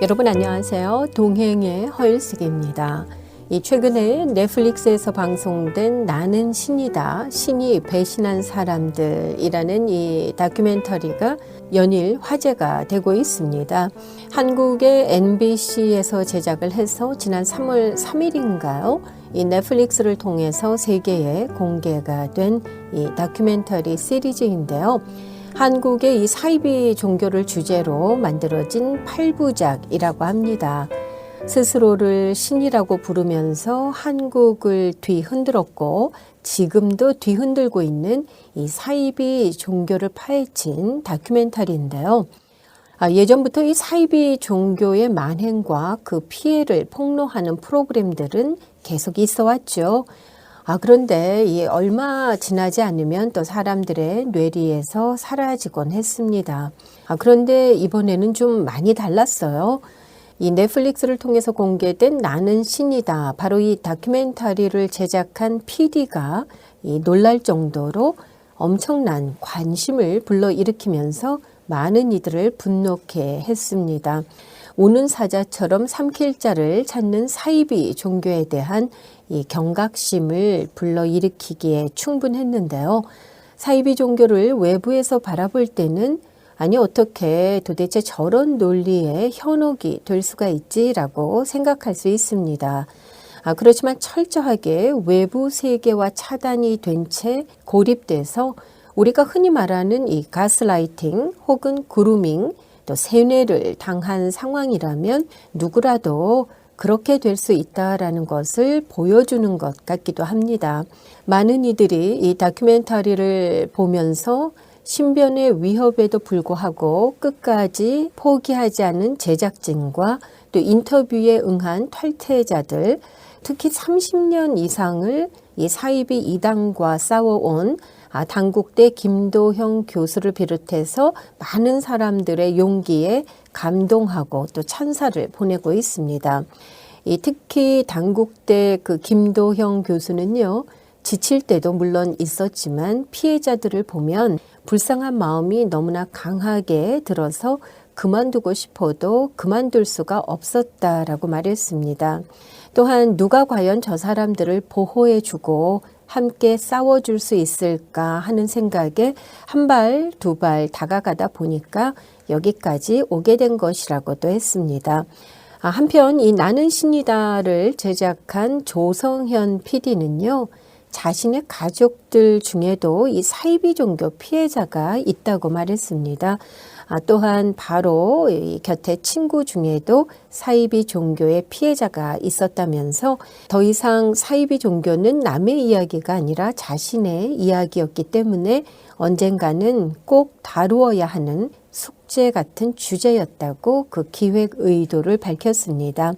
여러분 안녕하세요. 동행의 허일숙입니다. 최근에 넷플릭스에서 방송된 나는 신이다. 신이 배신한 사람들이라는 이 다큐멘터리가 연일 화제가 되고 있습니다. 한국의 MBC에서 제작을 해서 지난 3월 3일인가요? 이 넷플릭스를 통해서 세계에 공개가 된 이 다큐멘터리 시리즈인데요. 한국의 이 사이비 종교를 주제로 만들어진 8부작이라고 합니다. 스스로를 신이라고 부르면서 한국을 뒤흔들었고 지금도 뒤흔들고 있는 이 사이비 종교를 파헤친 다큐멘터리인데요. 예전부터 이 사이비 종교의 만행과 그 피해를 폭로하는 프로그램들은 계속 있어 왔죠. 그런데 얼마 지나지 않으면 또 사람들의 뇌리에서 사라지곤 했습니다. 그런데 이번에는 좀 많이 달랐어요. 이 넷플릭스를 통해서 공개된 나는 신이다. 바로 이 다큐멘터리를 제작한 PD가 놀랄 정도로 엄청난 관심을 불러일으키면서 많은 이들을 분노케 했습니다. 오는 사자처럼 삼킬 자를 찾는 사이비 종교에 대한 이 경각심을 불러일으키기에 충분했는데요. 사이비 종교를 외부에서 바라볼 때는 아니 어떻게 도대체 저런 논리에 현혹이 될 수가 있지라고 생각할 수 있습니다. 그렇지만 철저하게 외부 세계와 차단이 된 채 고립돼서 우리가 흔히 말하는 이 가스라이팅 혹은 그루밍 또 세뇌를 당한 상황이라면 누구라도 그렇게 될 수 있다라는 것을 보여주는 것 같기도 합니다. 많은 이들이 이 다큐멘터리를 보면서 신변의 위협에도 불구하고 끝까지 포기하지 않은 제작진과 또 인터뷰에 응한 탈퇴자들, 특히 30년 이상을 이 사이비 이단과 싸워온 단국대 김도형 교수를 비롯해서 많은 사람들의 용기에 감동하고 또 찬사를 보내고 있습니다. 특히 단국대 그 김도형 교수는요, 지칠 때도 물론 있었지만 피해자들을 보면 불쌍한 마음이 너무나 강하게 들어서 그만두고 싶어도 그만둘 수가 없었다라고 말했습니다. 또한 누가 과연 저 사람들을 보호해주고 함께 싸워줄 수 있을까 하는 생각에 한 발, 두 발 다가가다 보니까 여기까지 오게 된 것이라고도 했습니다. 한편 이 나는 신이다를 제작한 조성현 PD는요. 자신의 가족들 중에도 이 사이비 종교 피해자가 있다고 말했습니다. 또한 바로 이 곁에 친구 중에도 사이비 종교의 피해자가 있었다면서 더 이상 사이비 종교는 남의 이야기가 아니라 자신의 이야기였기 때문에 언젠가는 꼭 다루어야 하는 숙제 같은 주제였다고 그 기획 의도를 밝혔습니다.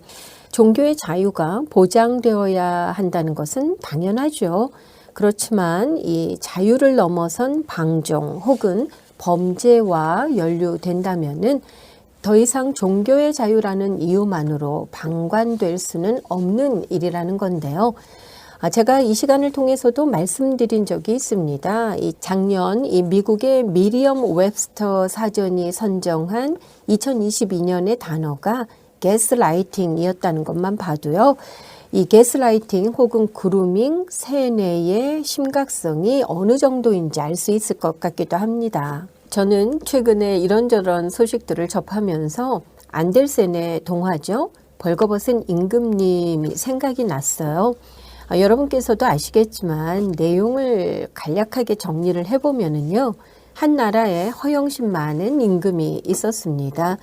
종교의 자유가 보장되어야 한다는 것은 당연하죠. 그렇지만 이 자유를 넘어선 방종 혹은 범죄와 연루된다면은 더 이상 종교의 자유라는 이유만으로 방관될 수는 없는 일이라는 건데요. 제가 이 시간을 통해서도 말씀드린 적이 있습니다. 작년 미국의 미리엄 웹스터 사전이 선정한 2022년의 단어가 가스라이팅이었다는 것만 봐도요. 이 가스라이팅 혹은 그루밍, 세뇌의 심각성이 어느 정도인지 알 수 있을 것 같기도 합니다. 저는 최근에 이런저런 소식들을 접하면서 안델센의 동화죠. 벌거벗은 임금님이 생각이 났어요. 여러분께서도 아시겠지만 내용을 간략하게 정리를 해보면은요. 한 나라에 허영심 많은 임금이 있었습니다.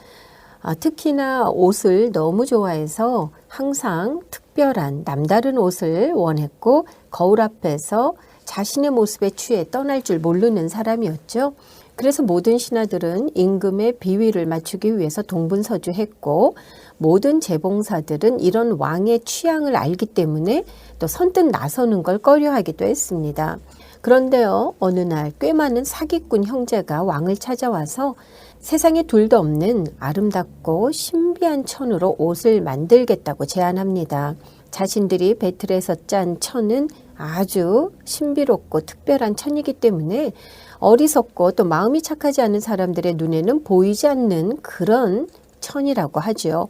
특히나 옷을 너무 좋아해서 항상 특별한 남다른 옷을 원했고 거울 앞에서 자신의 모습에 취해 떠날 줄 모르는 사람이었죠. 그래서 모든 신하들은 임금의 비위를 맞추기 위해서 동분서주했고 모든 재봉사들은 이런 왕의 취향을 알기 때문에 또 선뜻 나서는 걸 꺼려하기도 했습니다. 그런데요, 어느 날 꽤 많은 사기꾼 형제가 왕을 찾아와서 세상에 둘도 없는 아름답고 신비한 천으로 옷을 만들겠다고 제안합니다. 자신들이 배틀에서 짠 천은 아주 신비롭고 특별한 천이기 때문에 어리석고 또 마음이 착하지 않은 사람들의 눈에는 보이지 않는 그런 천이라고 하죠.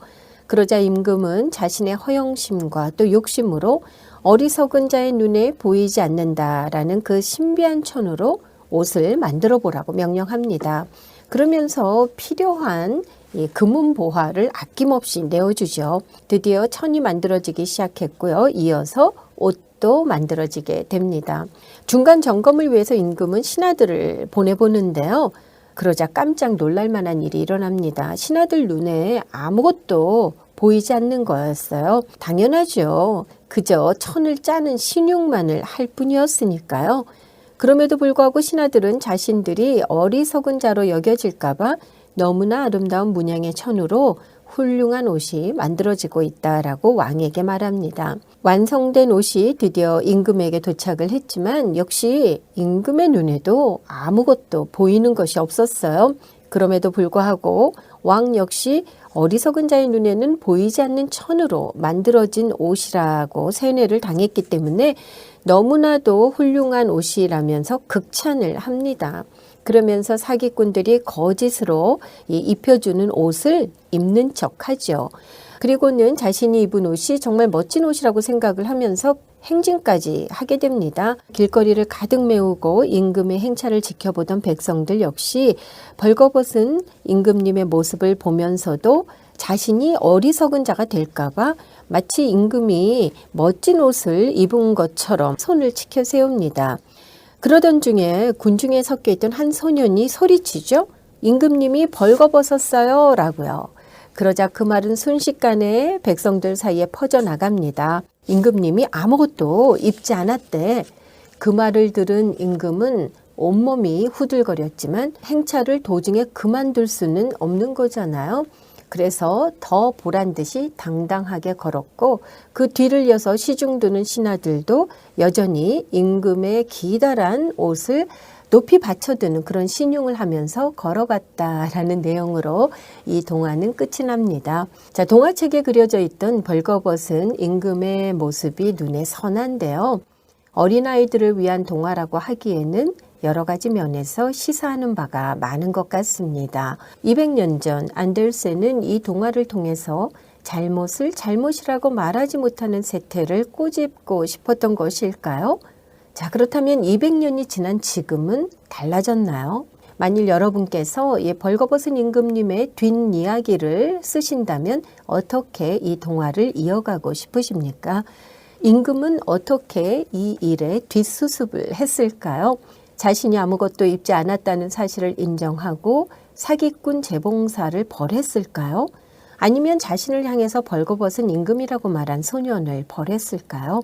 그러자 임금은 자신의 허영심과 또 욕심으로 어리석은 자의 눈에 보이지 않는다라는 그 신비한 천으로 옷을 만들어 보라고 명령합니다. 그러면서 필요한 이 금은보화를 아낌없이 내어주죠. 드디어 천이 만들어지기 시작했고요. 이어서 옷도 만들어지게 됩니다. 중간 점검을 위해서 임금은 신하들을 보내보는데요. 그러자 깜짝 놀랄 만한 일이 일어납니다. 신하들 눈에 아무것도 보이지 않는 거였어요. 당연하죠. 그저 천을 짜는 신용만을 할 뿐이었으니까요. 그럼에도 불구하고 신하들은 자신들이 어리석은 자로 여겨질까봐 너무나 아름다운 문양의 천으로 훌륭한 옷이 만들어지고 있다라고 왕에게 말합니다. 완성된 옷이 드디어 임금에게 도착을 했지만 역시 임금의 눈에도 아무것도 보이는 것이 없었어요. 그럼에도 불구하고 왕 역시 어리석은 자의 눈에는 보이지 않는 천으로 만들어진 옷이라고 세뇌를 당했기 때문에 너무나도 훌륭한 옷이라면서 극찬을 합니다. 그러면서 사기꾼들이 거짓으로 입혀주는 옷을 입는 척하죠. 그리고는 자신이 입은 옷이 정말 멋진 옷이라고 생각을 하면서 행진까지 하게 됩니다. 길거리를 가득 메우고 임금의 행차를 지켜보던 백성들 역시 벌거벗은 임금님의 모습을 보면서도 자신이 어리석은 자가 될까봐 마치 임금이 멋진 옷을 입은 것처럼 손을 치켜 세웁니다. 그러던 중에 군중에 섞여 있던 한 소년이 소리치죠. 임금님이 벌거벗었어요 라고요. 그러자 그 말은 순식간에 백성들 사이에 퍼져나갑니다. 임금님이 아무것도 입지 않았대. 그 말을 들은 임금은 온몸이 후들거렸지만 행차를 도중에 그만둘 수는 없는 거잖아요. 그래서 더 보란 듯이 당당하게 걸었고 그 뒤를 이어서 시중드는 신하들도 여전히 임금의 기다란 옷을 높이 받쳐드는 그런 신용을 하면서 걸어갔다라는 내용으로 이 동화는 끝이 납니다. 자, 동화책에 그려져 있던 벌거벗은 임금의 모습이 눈에 선한데요. 어린아이들을 위한 동화라고 하기에는 여러 가지 면에서 시사하는 바가 많은 것 같습니다. 200년 전 안델센은 이 동화를 통해서 잘못을 잘못이라고 말하지 못하는 세태를 꼬집고 싶었던 것일까요? 자, 그렇다면 200년이 지난 지금은 달라졌나요? 만일 여러분께서 이 벌거벗은 임금님의 뒷이야기를 쓰신다면 어떻게 이 동화를 이어가고 싶으십니까? 임금은 어떻게 이 일에 뒷수습을 했을까요? 자신이 아무것도 입지 않았다는 사실을 인정하고 사기꾼 재봉사를 벌했을까요? 아니면 자신을 향해서 벌거벗은 임금이라고 말한 소년을 벌했을까요?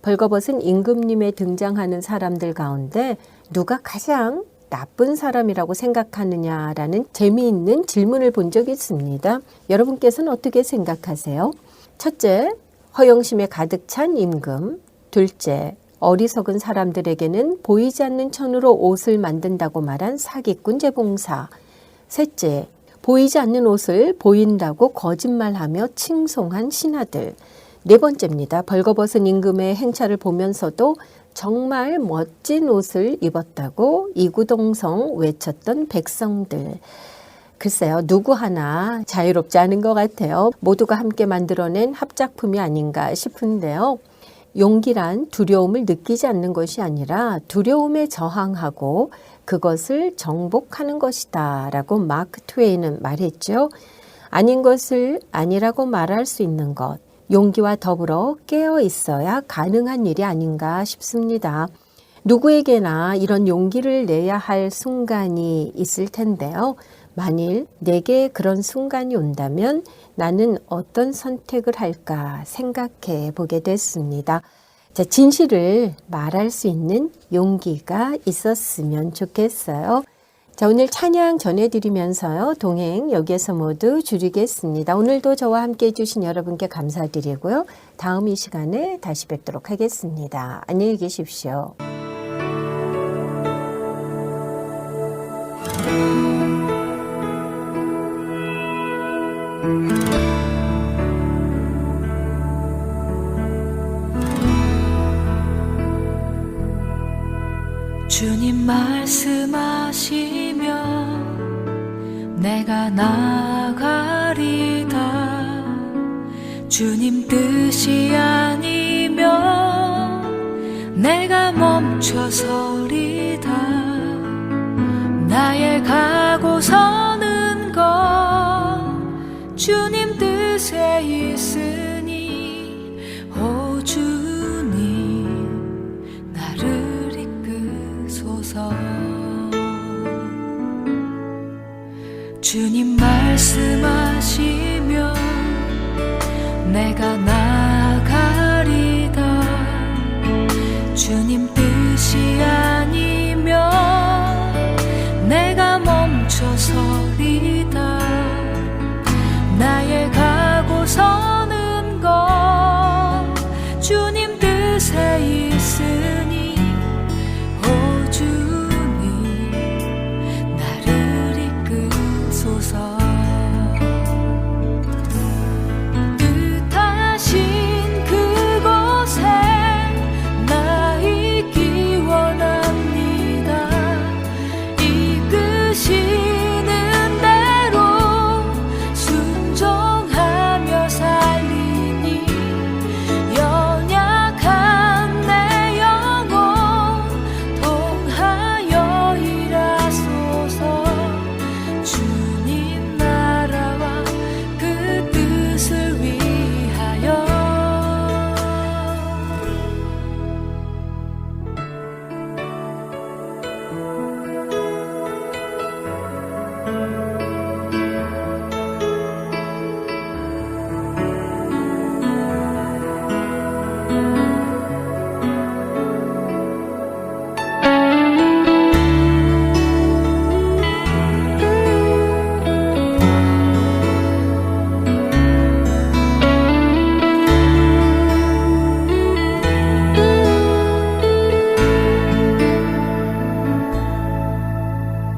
벌거벗은 임금님에 등장하는 사람들 가운데 누가 가장 나쁜 사람이라고 생각하느냐라는 재미있는 질문을 본 적이 있습니다. 여러분께서는 어떻게 생각하세요? 첫째, 허영심에 가득 찬 임금. 둘째, 어리석은 사람들에게는 보이지 않는 천으로 옷을 만든다고 말한 사기꾼 재봉사. 셋째, 보이지 않는 옷을 보인다고 거짓말하며 칭송한 신하들. 네 번째입니다. 벌거벗은 임금의 행차를 보면서도 정말 멋진 옷을 입었다고 이구동성 외쳤던 백성들. 글쎄요, 누구 하나 자유롭지 않은 것 같아요. 모두가 함께 만들어낸 합작품이 아닌가 싶은데요. 용기란 두려움을 느끼지 않는 것이 아니라 두려움에 저항하고 그것을 정복하는 것이다 라고 마크 트웨이는 말했죠. 아닌 것을 아니라고 말할 수 있는 것, 용기와 더불어 깨어 있어야 가능한 일이 아닌가 싶습니다. 누구에게나 이런 용기를 내야 할 순간이 있을 텐데요. 만일 내게 그런 순간이 온다면 나는 어떤 선택을 할까 생각해 보게 됐습니다. 자, 진실을 말할 수 있는 용기가 있었으면 좋겠어요. 자, 오늘 찬양 전해드리면서요. 동행 여기에서 모두 줄이겠습니다. 오늘도 저와 함께 해주신 여러분께 감사드리고요. 다음 이 시간에 다시 뵙도록 하겠습니다. 안녕히 계십시오. 주님 말씀하시면 내가 나가리 주님 뜻이 아니면 내가 멈춰서리다. 나의 가고 서는 것 주님 뜻에 있으니 오 주님 나를 이끄소서. 주님 말씀하시면 내가 나아가리다. 주님 뜻이 아니면 내가 멈춰서리다. 나의 가고 서는 것 주님 뜻에 있으니 오 주님 나를 이끄소서. 뜻하신 그곳에 나 있기 원합니다. 이끄시는 대로 순종하며 살리니 연약한 내 영혼 통하여 일하소서. 주님 나라와 그 뜻을 위하여.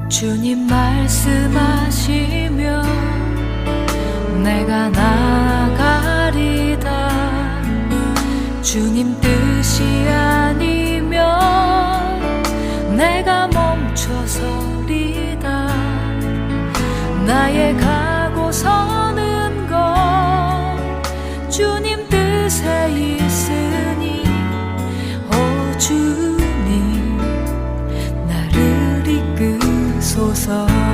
주님 말씀하시면 내가 나아가리다. 주님 뜻이 아니면 내가 멈춰서리다. 나의 가고 서는 것 주님 뜻에 있으니 오 주님 나를 이끄소서.